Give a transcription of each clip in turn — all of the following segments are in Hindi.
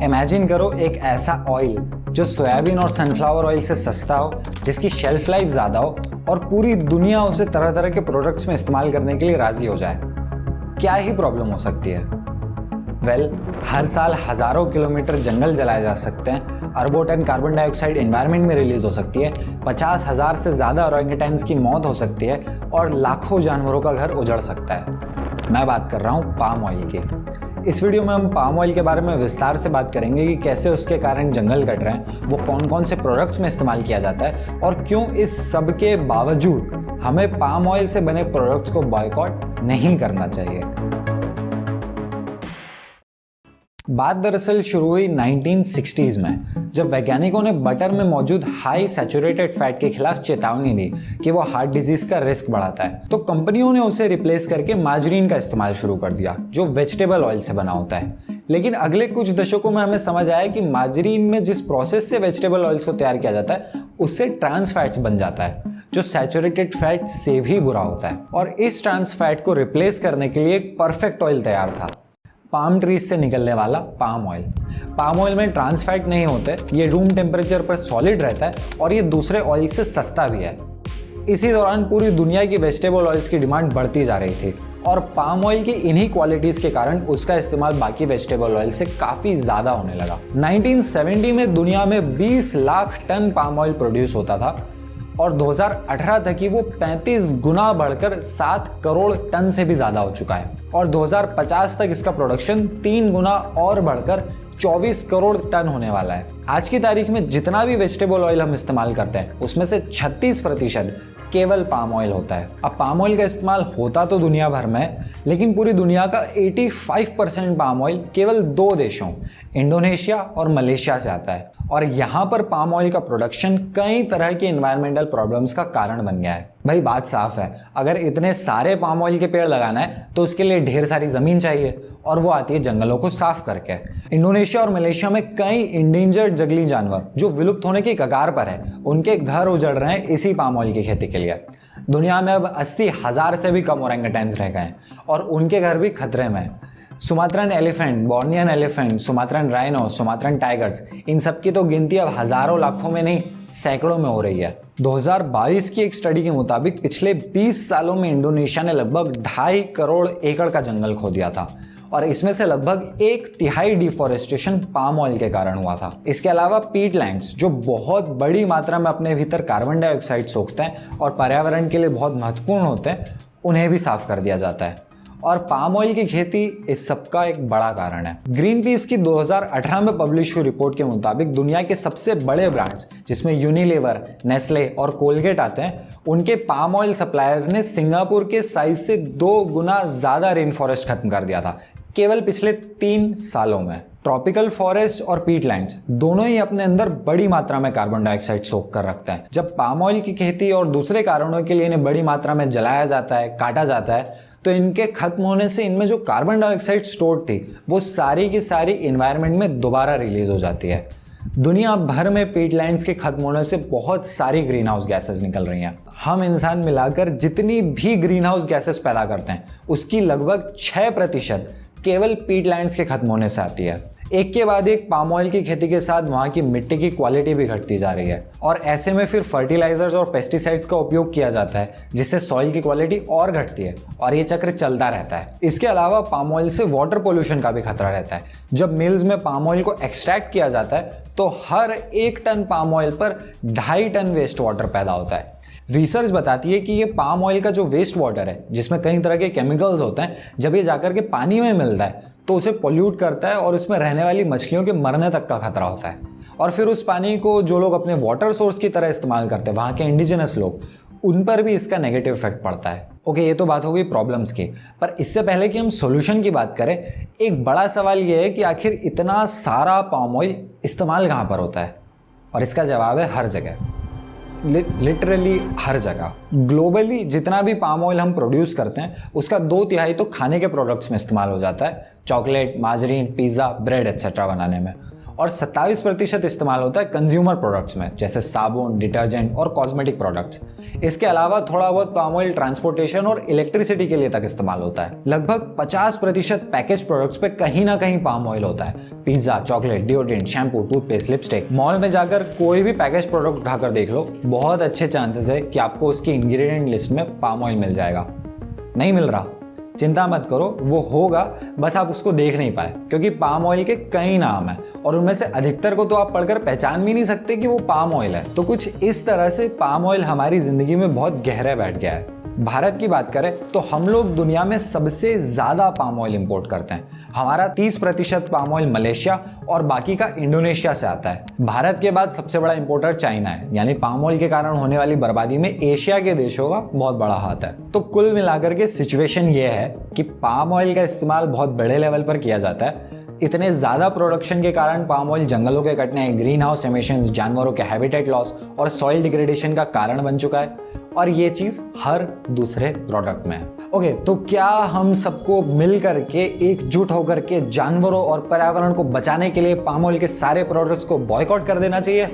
इमेजिन करो एक ऐसा ऑयल जो सोयाबीन और सनफ्लावर ऑयल से सस्ता हो, जिसकी शेल्फ लाइफ ज़्यादा हो और पूरी दुनिया उसे तरह तरह के प्रोडक्ट्स में इस्तेमाल करने के लिए राज़ी हो जाए। क्या ही प्रॉब्लम हो सकती है? हर साल हज़ारों किलोमीटर जंगल जलाए जा सकते हैं, अरबों टन कार्बन डाइऑक्साइड एनवायरनमेंट में रिलीज हो सकती है, 50,000 से ज़्यादा ओरेंगुटेन्स की मौत हो सकती है और लाखों जानवरों का घर उजड़ सकता है। मैं बात कर रहा हूँ पाम ऑयल की। इस वीडियो में हम पाम ऑयल के बारे में विस्तार से बात करेंगे कि कैसे उसके कारण जंगल कट रहे हैं, वो कौन कौन से प्रोडक्ट्स में इस्तेमाल किया जाता है और क्यों इस सब के बावजूद हमें पाम ऑयल से बने प्रोडक्ट्स को बॉयकॉट नहीं करना चाहिए। बात दरअसल शुरू हुई 1960s में, जब वैज्ञानिकों ने बटर में मौजूद हाई सैचुरेटेड फैट के खिलाफ चेतावनी दी कि वो हार्ट डिजीज का रिस्क बढ़ाता है, तो कंपनियों ने उसे रिप्लेस करके मार्जरीन का इस्तेमाल शुरू कर दिया, जो वेजिटेबल ऑयल से बना होता है। लेकिन अगले कुछ दशकों में हमें समझ आया कि मार्जरीन में जिस प्रोसेस से वेजिटेबल ऑयल्स को तैयार किया जाता है, उससे ट्रांस फैट्स बन जाता है, जो सैचुरेटेड फैट से भी बुरा होता है। और इस ट्रांस फैट को रिप्लेस करने के लिए एक परफेक्ट ऑयल तैयार था, पाम ट्रीज से निकलने वाला पाम ऑयल। पाम ऑयल में ट्रांस फैट नहीं होते, ये रूम टेम्परेचर पर सॉलिड रहता है और ये दूसरे ऑयल से सस्ता भी है। इसी दौरान पूरी दुनिया की वेजिटेबल ऑयल्स की डिमांड बढ़ती जा रही थी और पाम ऑयल की इन्हीं क्वालिटीज के कारण उसका इस्तेमाल बाकी वेजिटेबल ऑयल से काफी ज्यादा होने लगा। 1970 में दुनिया में 20 lakh ton palm oil produce होता था और 2018 तक ही वो 35 गुना बढ़कर 7 करोड़ टन से भी ज्यादा हो चुका है और 2050 तक इसका प्रोडक्शन 3 गुना और बढ़कर 24 करोड़ टन होने वाला है। आज की तारीख में जितना भी वेजिटेबल ऑयल हम इस्तेमाल करते हैं, उसमें से 36% केवल पाम ऑयल होता है। अब पाम ऑयल का इस्तेमाल होता तो दुनिया भर में, लेकिन पूरी दुनिया का 85% पाम ऑयल केवल 2 देशों, इंडोनेशिया और मलेशिया से आता है और यहाँ पर पाम ऑयल का प्रोडक्शन कई तरह की एनवायरमेंटल प्रॉब्लम्स का कारण बन गया है। भाई बात साफ है, अगर इतने सारे पाम ऑयल के पेड़ लगाना है तो उसके लिए ढेर सारी जमीन चाहिए और वो आती है जंगलों को साफ करके। इंडोनेशिया और मलेशिया में कई इंडेंजर्ड जंगली जानवर जो विलुप्त होने की कगार पर है, उनके घर उजड़ रहे हैं इसी पाम ऑयल की खेती के लिए। दुनिया में अब 80,000 से भी कम ओरेंगुटेन्स रह गए हैं और उनके घर भी खतरे में हैं। Sumatran elephant, Bornean elephant, Sumatran rhino, Sumatran tigers, इन सब की तो गिनती अब हजारों लाखों में नहीं, सैकड़ों में हो रही है। 2022 की एक स्टडी के मुताबिक पिछले 20 सालों में इंडोनेशिया ने लगभग 2.5 करोड़ एकड़ का जंगल खो दिया था और इसमें से लगभग 1/3 डिफॉरेस्टेशन पाम ऑयल के कारण हुआ था। इसके अलावा पीटलैंड्स, जो बहुत बड़ी मात्रा में अपने भीतर कार्बन डाइऑक्साइड सोखते हैं और पर्यावरण के लिए बहुत महत्वपूर्ण होते हैं, उन्हें भी साफ कर दिया जाता है और पाम ऑयल की खेती इस सब का एक बड़ा कारण है। ग्रीन पीस की 2018 में पब्लिश हुई रिपोर्ट के मुताबिक दुनिया के सबसे बड़े ब्रांड्स, जिसमें यूनिलीवर, नेस्ले और कोलगेट आते हैं, उनके पाम ऑयल सप्लायर्स ने सिंगापुर के साइज से 2 गुना ज्यादा रेन फॉरेस्ट खत्म कर दिया था केवल पिछले 3 सालों में। ट्रॉपिकल फॉरेस्ट और पीटलैंड्स दोनों ही अपने अंदर बड़ी मात्रा में कार्बन डाइऑक्साइड सोख कर रखते हैं। जब पाम ऑयल की खेती और दूसरे कारणों के लिए इन्हें बड़ी मात्रा में जलाया जाता है, काटा जाता है, तो इनके खत्म होने से इनमें जो कार्बन डाइऑक्साइड स्टोर्ड थी, वो सारी की सारी एनवायरनमेंट में दोबारा रिलीज हो जाती है। दुनिया भर में पीटलैंड्स के खत्म होने से बहुत सारी ग्रीन हाउस गैसेस निकल रही हैं। हम इंसान मिलाकर जितनी भी ग्रीन हाउस गैसेस पैदा करते हैं, उसकी लगभग 6% केवल पीटलैंड्स के खत्म होने से आती है। एक के बाद एक पाम ऑयल की खेती के साथ वहाँ की मिट्टी की क्वालिटी भी घटती जा रही है और ऐसे में फिर फर्टिलाइजर्स और पेस्टिसाइड्स का उपयोग किया जाता है, जिससे सॉइल की क्वालिटी और घटती है और ये चक्र चलता रहता है। इसके अलावा पाम ऑयल से वाटर पोल्यूशन का भी खतरा रहता है। जब मिल्स में पाम ऑयल को एक्सट्रैक्ट किया जाता है तो हर 1 टन पाम ऑयल पर 2.5 टन वेस्ट वाटर पैदा होता है। रिसर्च बताती है कि ये पाम ऑयल का जो वेस्ट वाटर है, जिसमें कई तरह के केमिकल्स होते हैं, जब ये जाकर के पानी में मिलता है तो उसे पोल्यूट करता है और उसमें रहने वाली मछलियों के मरने तक का खतरा होता है। और फिर उस पानी को जो लोग अपने वाटर सोर्स की तरह इस्तेमाल करते हैं, वहाँ के इंडिजिनस लोग, उन पर भी इसका नेगेटिव इफेक्ट पड़ता है। ओके, ये तो बात हो गई प्रॉब्लम्स की, पर इससे पहले कि हम सोल्यूशन की बात करें, एक बड़ा सवाल ये है कि आखिर इतना सारा पाम ऑयल इस्तेमाल कहाँ पर होता है? और इसका जवाब है हर जगह, लिटरली हर जगह। ग्लोबली जितना भी पाम ऑयल हम प्रोड्यूस करते हैं, उसका 2/3 तो खाने के प्रोडक्ट्स में इस्तेमाल हो जाता है, chocolate, margarine, pizza, bread etcetera बनाने में। और 27% इस्तेमाल होता है कंज्यूमर प्रोडक्ट्स में, जैसे साबुन, डिटर्जेंट और कॉस्मेटिक प्रोडक्ट्स। इसके अलावा थोड़ा बहुत पाम ऑयल ट्रांसपोर्टेशन और इलेक्ट्रिसिटी के लिए तक इस्तेमाल होता है। लगभग 50% पैकेज प्रोडक्ट्स पे कहीं ना कहीं पाम ऑयल होता है। Pizza, chocolate, deodorant, shampoo, toothpaste, lipstick. Mall में जाकर कोई भी पैकेज प्रोडक्ट उठाकर देख लो, बहुत अच्छे चांसेस है कि आपको उसकी इंग्रेडिएंट लिस्ट में पाम ऑयल मिल जाएगा। नहीं मिल रहा, चिंता मत करो, वो होगा, बस आप उसको देख नहीं पाए, क्योंकि पाम ऑयल के कई नाम हैं और उनमें से अधिकतर को तो आप पढ़कर पहचान भी नहीं सकते कि वो पाम ऑयल है। तो कुछ इस तरह से पाम ऑयल हमारी जिंदगी में बहुत गहरे बैठ गया है। भारत की बात करें तो हम लोग दुनिया में सबसे ज्यादा पाम ऑयल इंपोर्ट करते हैं। हमारा 30% पाम ऑयल मलेशिया और बाकी का इंडोनेशिया से आता है। भारत के बाद सबसे बड़ा इंपोर्टर चाइना है, यानी पाम ऑयल के कारण होने वाली बर्बादी में एशिया के देशों का बहुत बड़ा हाथ है। तो कुल मिलाकर के सिचुएशन ये है कि पाम ऑयल का इस्तेमाल बहुत बड़े लेवल पर किया जाता है। इतने ज्यादा प्रोडक्शन के कारण पाम ऑयल जंगलों के कटने, ग्रीन हाउस एमिशंस, जानवरों के हैबिटेट लॉस और सॉइल डिग्रेडेशन का कारण बन चुका है, और ये चीज हर दूसरे प्रोडक्ट में है। ओके, तो क्या हम सबको मिल करके एकजुट होकर के जानवरों और पर्यावरण को बचाने के लिए पाम ऑयल के सारे प्रोडक्ट्स को बॉयकॉट कर देना चाहिए?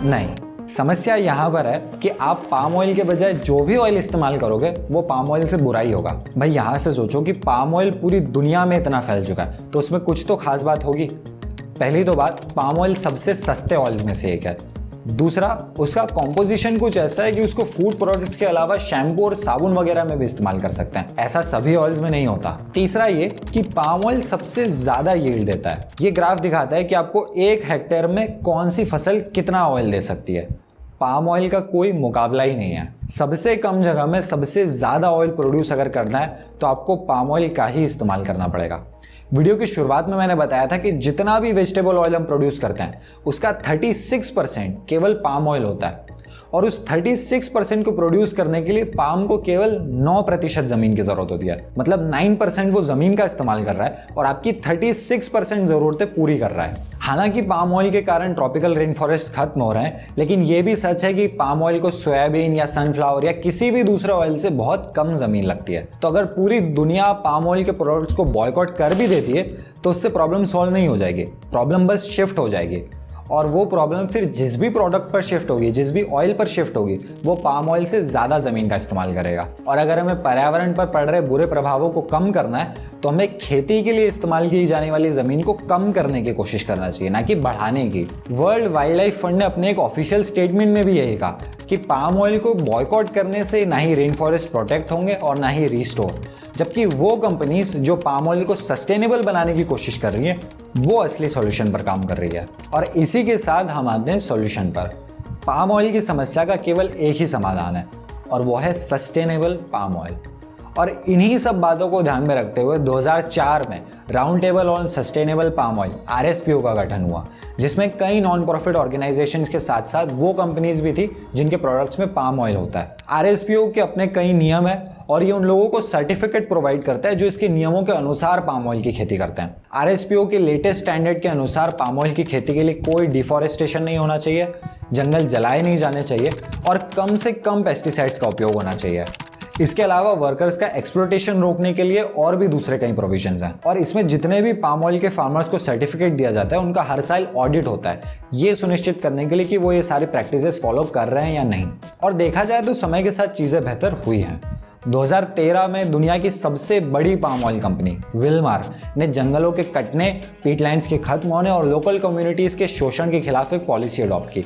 नहीं, समस्या यहाँ पर है कि आप पाम ऑयल के बजाय जो भी ऑयल इस्तेमाल करोगे वो पाम ऑयल से बुरा ही होगा। भाई यहाँ से सोचो कि पाम ऑयल पूरी दुनिया में इतना फैल चुका है, तो उसमें कुछ तो खास बात होगी। पहली तो बात, पाम ऑयल सबसे सस्ते ऑयल्स में से एक है। दूसरा, उसका कॉम्पोजिशन कुछ ऐसा है कि उसको फूड प्रोडक्ट्स के अलावा शैम्पू और साबुन वगैरह में भी इस्तेमाल कर सकते हैं। ऐसा सभी ऑयल्स में नहीं होता। तीसरा ये कि पाम ऑयल सबसे ज्यादा यील्ड देता है। ये ग्राफ दिखाता है कि आपको 1 हेक्टेयर में कौन सी फसल कितना ऑयल दे सकती है। पाम ऑयल का कोई मुकाबला ही नहीं है। सबसे कम जगह में सबसे ज्यादा ऑयल प्रोड्यूस अगर करना है तो आपको पाम ऑयल का ही इस्तेमाल करना पड़ेगा। वीडियो की शुरुआत में मैंने बताया था कि जितना भी वेजिटेबल ऑयल हम प्रोड्यूस करते हैं उसका 36% केवल पाम ऑयल होता है, और उस 36% को प्रोड्यूस करने के लिए पाम को केवल 9% जमीन की जरूरत होती है। मतलब 9% वो जमीन का इस्तेमाल कर रहा है और आपकी 36% जरूरतें पूरी कर रहा है। हालांकि पाम ऑयल के कारण ट्रॉपिकल रेन फॉरेस्ट खत्म हो रहे हैं, लेकिन ये भी सच है कि पाम ऑयल को सोयाबीन या सनफ्लावर या किसी भी दूसरे ऑयल से बहुत कम जमीन लगती है। तो अगर पूरी दुनिया पाम ऑयल के प्रोडक्ट्स को बॉयकॉट कर भी देती है तो उससे प्रॉब्लम सॉल्व नहीं हो जाएगी, प्रॉब्लम बस शिफ्ट हो जाएगी। और वो प्रॉब्लम फिर जिस भी प्रोडक्ट पर शिफ्ट होगी, जिस भी ऑयल पर शिफ्ट होगी, वो पाम ऑयल से ज़्यादा ज़मीन का इस्तेमाल करेगा। और अगर हमें पर्यावरण पर पड़ रहे बुरे प्रभावों को कम करना है तो हमें खेती के लिए इस्तेमाल की जाने वाली ज़मीन को कम करने की कोशिश करना चाहिए, ना कि बढ़ाने की। वर्ल्ड वाइल्ड लाइफ फंड ने अपने एक ऑफिशियल स्टेटमेंट में भी यही कहा कि पाम ऑयल को बॉयकॉट करने से ना ही रेन फॉरेस्ट प्रोटेक्ट होंगे और ना ही रिस्टोर, जबकि वो कंपनीज जो पाम ऑयल को सस्टेनेबल बनाने की कोशिश कर रही है वो असली सॉल्यूशन पर काम कर रही है। और इसी के साथ हम आते हैं सॉल्यूशन पर। पाम ऑयल की समस्या का केवल एक ही समाधान है और वो है सस्टेनेबल पाम ऑयल। और इन्हीं सब बातों को ध्यान में रखते हुए 2004 में round table on sustainable palm oil RSPO का गठन हुआ, जिसमें कई नॉन प्रॉफिट ऑर्गेनाइजेशंस के साथ साथ वो कंपनीज भी थी जिनके प्रोडक्ट्स में पाम ऑयल होता है। RSPO के अपने कई नियम है और ये उन लोगों को सर्टिफिकेट प्रोवाइड करता है जो इसके नियमों के अनुसार पाम ऑयल की खेती करते हैं। RSPO के लेटेस्ट स्टैंडर्ड के अनुसार पाम ऑयल की खेती के लिए कोई डिफॉरेस्टेशन नहीं होना चाहिए, जंगल जलाए नहीं जाने चाहिए और कम से कम पेस्टिसाइड्स का उपयोग होना चाहिए। इसके अलावा वर्कर्स का एक्सप्लॉयटेशन रोकने के लिए और भी दूसरे कई प्रोविजंस हैं। और इसमें जितने भी पाम ऑयल के फार्मर्स को सर्टिफिकेट दिया जाता है उनका हर साल ऑडिट होता है, ये सुनिश्चित करने के लिए कि वो ये सारी प्रैक्टिसेस फॉलो कर रहे हैं या नहीं। और देखा जाए तो समय के साथ चीजें बेहतर हुई हैं। 2013 में दुनिया की सबसे बड़ी पाम ऑयल कंपनी विलमार ने जंगलों के कटने, पीटलैंड्स के खत्म होने और लोकल कम्युनिटीज के शोषण के खिलाफ एक पॉलिसी अडॉप्ट की,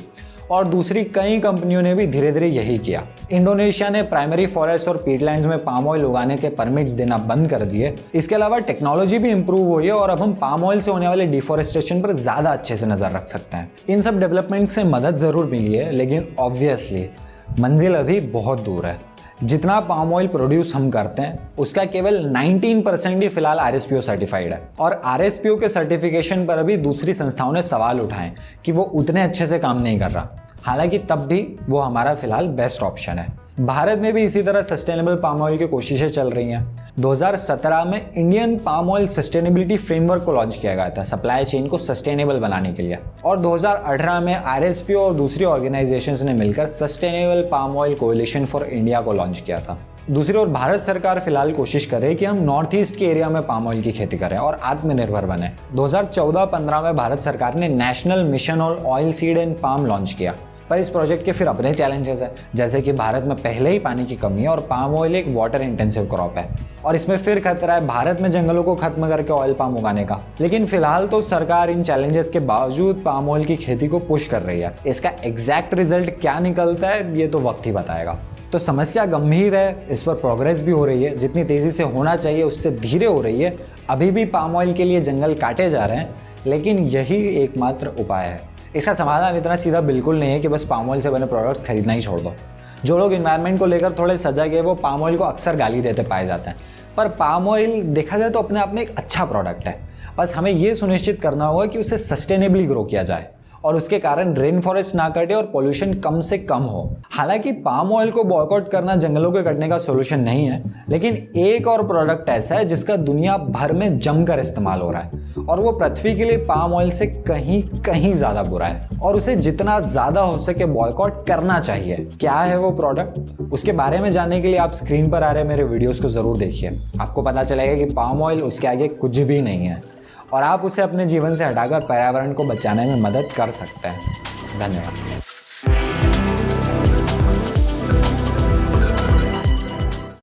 और दूसरी कई कंपनियों ने भी धीरे धीरे यही किया। इंडोनेशिया ने प्राइमरी फॉरेस्ट और पीटलैंड्स में पाम ऑयल उगाने के परमिट्स देना बंद कर दिए। इसके अलावा टेक्नोलॉजी भी इंप्रूव हुई है और अब हम पाम ऑयल से होने वाले डिफॉरेस्टेशन पर ज्यादा अच्छे से नजर रख सकते हैं। इन सब डेवलपमेंट से मदद जरूर मिली है, लेकिन ऑब्वियसली मंजिल अभी बहुत दूर है। जितना पाम ऑयल प्रोड्यूस हम करते हैं उसका केवल 19% ही फिलहाल RSPO सर्टिफाइड है, और RSPO के सर्टिफिकेशन पर अभी दूसरी संस्थाओं ने सवाल उठाए कि वो उतने अच्छे से काम नहीं कर रहा। हालांकि तब भी वो हमारा फिलहाल बेस्ट ऑप्शन है। भारत में भी इसी तरह सस्टेनेबल पाम ऑयल की कोशिशें चल रही हैं। 2017 में Indian palm oil sustainability framework को लॉन्च किया गया था सप्लाई चेन को सस्टेनेबल बनाने के लिए, और 2018 में RSPO और दूसरी ऑर्गेनाइजेशंस ने मिलकर sustainable palm oil coalition for India को लॉन्च किया था। दूसरी ओर भारत सरकार फिलहाल कोशिश कर रही है कि हम नॉर्थ ईस्ट के एरिया में पाम ऑयल की खेती करें और आत्मनिर्भर बने। 2014-15 में भारत सरकार ने national mission on oil seed and palm launch किया, पर इस प्रोजेक्ट के फिर अपने चैलेंजेस हैं, जैसे कि भारत में पहले ही पानी की कमी है और पाम ऑयल एक वाटर इंटेंसिव क्रॉप है और इसमें फिर खतरा है भारत में जंगलों को खत्म करके ऑयल पाम उगाने का। लेकिन फिलहाल तो सरकार इन चैलेंजेस के बावजूद पाम ऑयल की खेती को पुश कर रही है। इसका एग्जैक्ट रिजल्ट क्या निकलता है ये तो वक्त ही बताएगा। तो समस्या गंभीर है, इस पर प्रोग्रेस भी हो रही है, जितनी तेजी से होना चाहिए उससे धीरे हो रही है। अभी भी पाम ऑयल के लिए जंगल काटे जा रहे हैं, लेकिन यही एकमात्र उपाय है। इसका समाधान इतना सीधा बिल्कुल नहीं है कि बस पाम ऑयल से बने प्रोडक्ट खरीदना ही छोड़ दो। जो लोग एनवायरनमेंट को लेकर थोड़े सजग है वो पाम ऑयल को अक्सर गाली देते पाए जाते हैं, पर पाम ऑयल देखा जाए तो अपने आप में एक अच्छा प्रोडक्ट है। बस हमें ये सुनिश्चित करना होगा कि उसे सस्टेनेबली ग्रो किया जाए और उसके कारण रेन फॉरेस्ट ना कटे और पोल्यूशन कम से कम हो। हालांकि पाम ऑयल को बॉयकॉट करना जंगलों के कटने का सोल्यूशन नहीं है, लेकिन एक और प्रोडक्ट ऐसा है जिसका दुनिया भर में जमकर इस्तेमाल हो रहा है और वो पृथ्वी के लिए पाम ऑयल से कहीं कहीं ज्यादा बुरा है और उसे जितना ज्यादा हो सके बॉयकॉट करना चाहिए। क्या है वो प्रोडक्ट, उसके बारे में जानने के लिए आप स्क्रीन पर आ रहे मेरे वीडियोस को जरूर देखिए। आपको पता चलेगा कि पाम ऑयल उसके आगे कुछ भी नहीं है और आप उसे अपने जीवन से हटाकर पर्यावरण को बचाने में मदद कर सकते हैं। धन्यवाद।